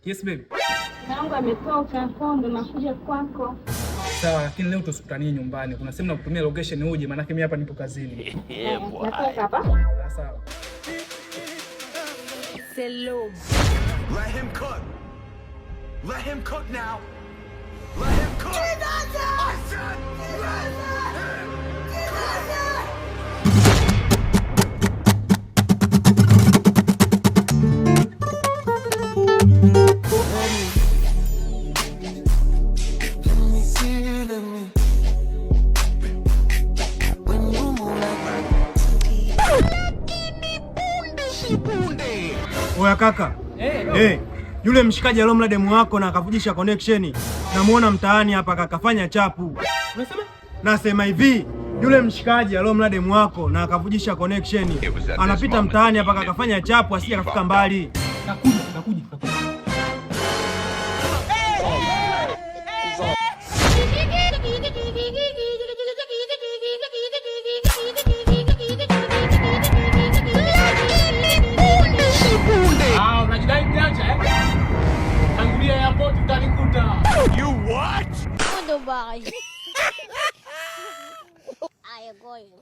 Yes baby. Nangu ametoka kondo nakuja kwako. Sawa, lakini leo tusikutanie nyumbani. Kuna sehemu nakutumia location uje, maana mimi hapa nipo kazini. Natoka hapa. Sawa. Hello. Let him cook. Let him cook now. Let him cook. I said, let him cook. Oya kaka. Yule mshikaji alomla demu wako na akavujisha connection. Namuona mtaani hapa kaka, fanya chapu. Unasema? Nasema hivi, yule mshikaji alomla demu wako na akavujisha connection. Anapita mtaani hapa kaka, fanya chapu asije akafika mbali. Nakuja. You what? Dubai. I agree.